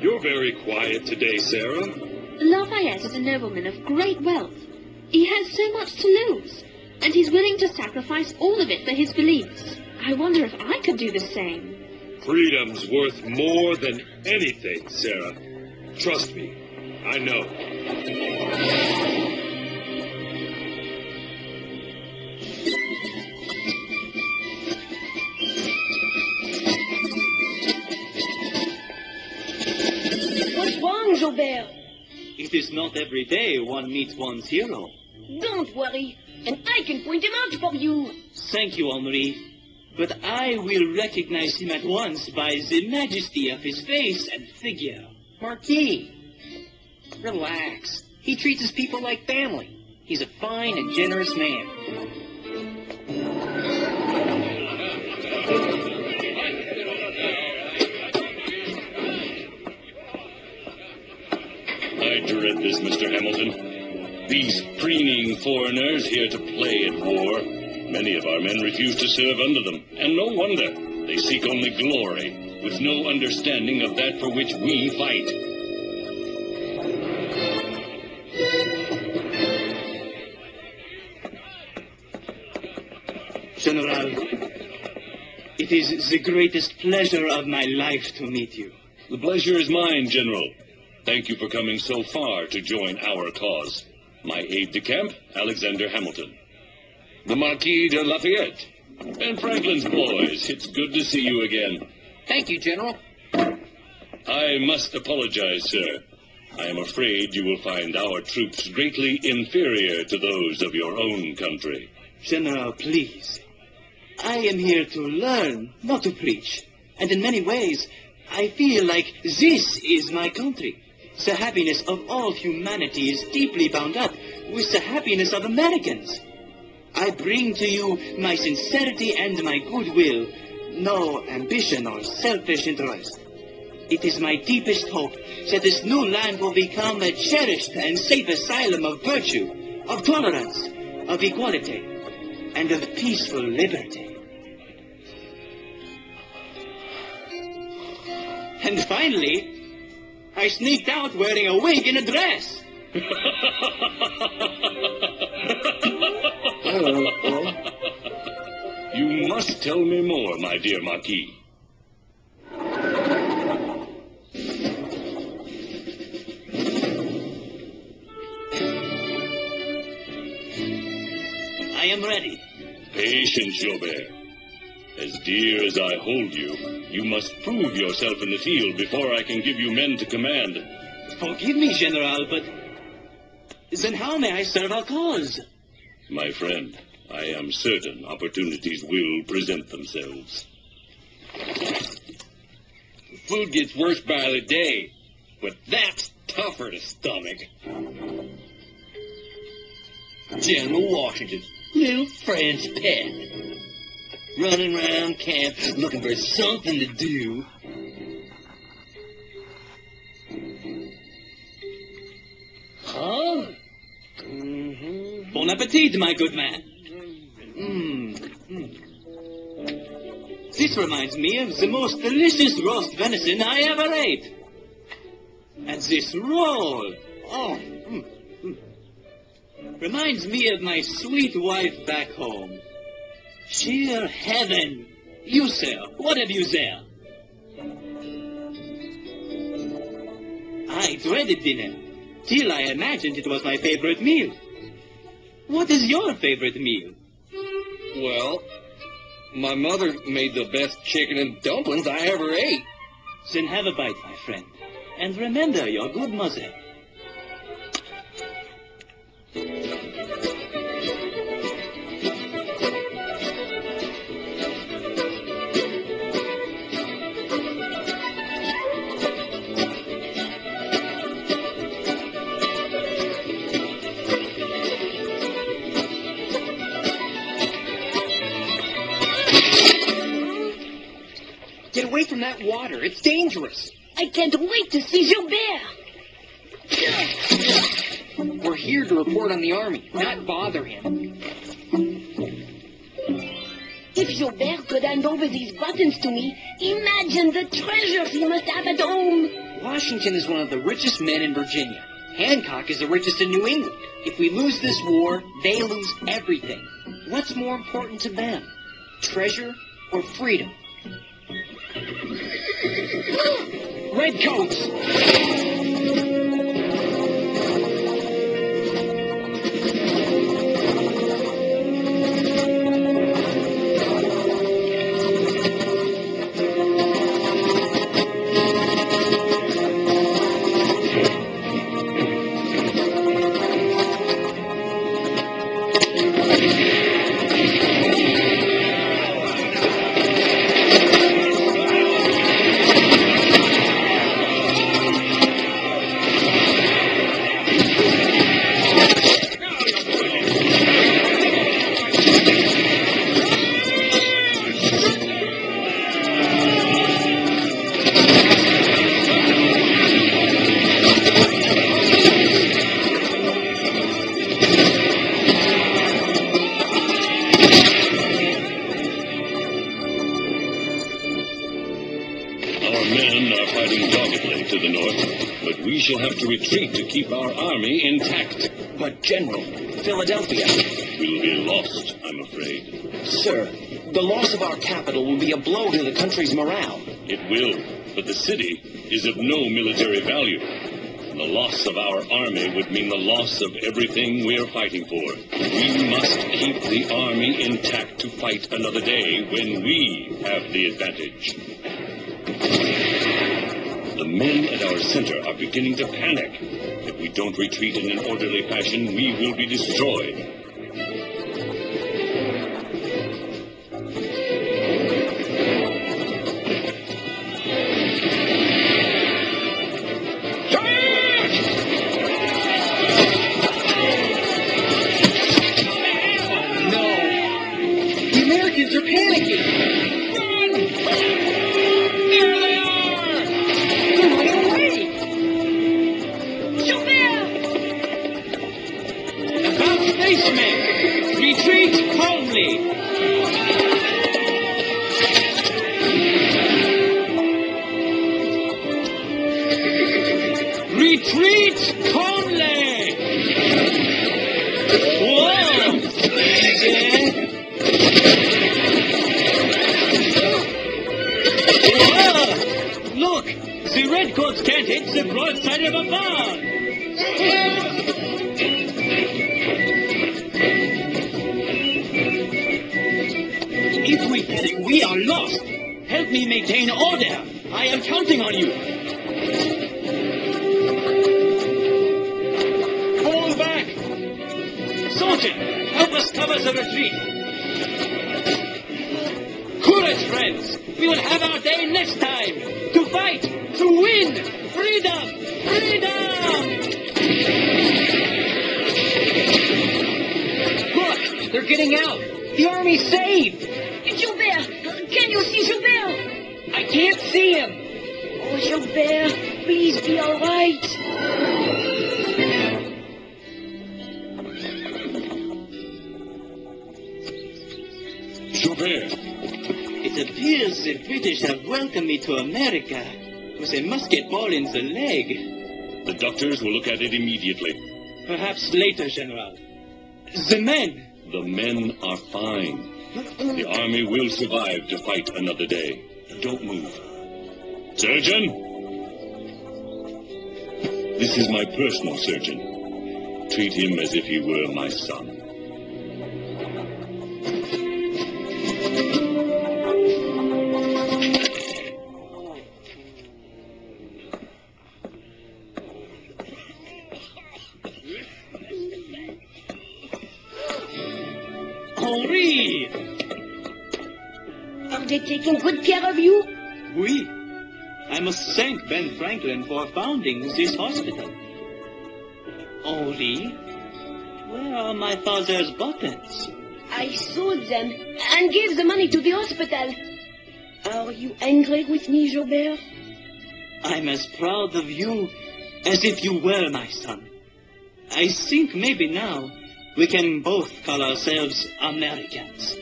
You're very quiet today, Sarah. Lafayette is a nobleman of great wealth. He has so much to lose, and he's willing to sacrifice all of it for his beliefs. I wonder if I could do the same. Freedom's worth more than anything, Sarah. Trust me, I know. What's wrong, Gilbert? It is not every day one meets one's hero. Don't worry, and I can point him out for you. Thank you, Henri. But I will recognize him at once by the majesty of his face and figure. Marquis, relax. He treats his people like family. He's a fine and generous man. I dread this, Mr. Hamilton. These preening foreigners here to play at war. Many of our men refuse to serve under them, and no wonder. They seek only glory, with no understanding of that for which we fight. General, it is the greatest pleasure of my life to meet you. The pleasure is mine, General. Thank you for coming so far to join our cause. My aide-de-camp, Alexander Hamilton. The Marquis de Lafayette. And Franklin's boys, it's good to see you again. Thank you, General. I must apologize, sir. I am afraid you will find our troops greatly inferior to those of your own country. General, please. I am here to learn, not to preach. And in many ways, I feel like this is my country. The happiness of all humanity is deeply bound up with the happiness of Americans. I bring to you my sincerity and my goodwill, no ambition or selfish interest. It is my deepest hope that this new land will become a cherished and safe asylum of virtue, of tolerance, of equality, and of peaceful liberty. And finally, I sneaked out wearing a wig and a dress. You must tell me more, my dear Marquis. I am ready. Patience, Gilbert. As dear as I hold you, you must prove yourself in the field before I can give you men to command. Forgive me, General, but then how may I serve our cause? My friend, I am certain opportunities will present themselves. Food gets worse by the day, but that's tougher to stomach. General Washington, little French pet. Running around camp looking for something to do. Huh? Bon appetit, my good man. This reminds me of the most delicious roast venison I ever ate. And this roll, reminds me of my sweet wife back home. Sheer heaven. You, sir, what have you there? I dreaded dinner, till I imagined it was my favorite meal. What is your favorite meal? Well, my mother made the best chicken and dumplings I ever ate. Then have a bite, my friend. And remember your good mother. Get away from that water. It's dangerous. I can't wait to see Gilbert. We're here to report on the army, not bother him. If Gilbert could hand over these buttons to me, imagine the treasures he must have at home. Washington is one of the richest men in Virginia. Hancock is the richest in New England. If we lose this war, they lose everything. What's more important to them? Treasure or freedom? Redcoats! We shall have to retreat to keep our army intact. But, General, Philadelphia... We'll be lost, I'm afraid. Sir, the loss of our capital will be a blow to the country's morale. It will, but the city is of no military value. The loss of our army would mean the loss of everything we are fighting for. We must keep the army intact to fight another day when we have the advantage. The men at our center are beginning to panic. If we don't retreat in an orderly fashion, we will be destroyed. To America with a musket ball in the leg. The doctors will look at it immediately. Perhaps later, General. The men! The men are fine. The army will survive to fight another day. Don't move. Surgeon! This is my personal surgeon. Treat him as if he were my son. Taking good care of you? Oui. I must thank Ben Franklin for founding this hospital. Henri, where are my father's buttons? I sold them and gave the money to the hospital. Are you angry with me, Gilbert? I'm as proud of you as if you were my son. I think maybe now we can both call ourselves Americans.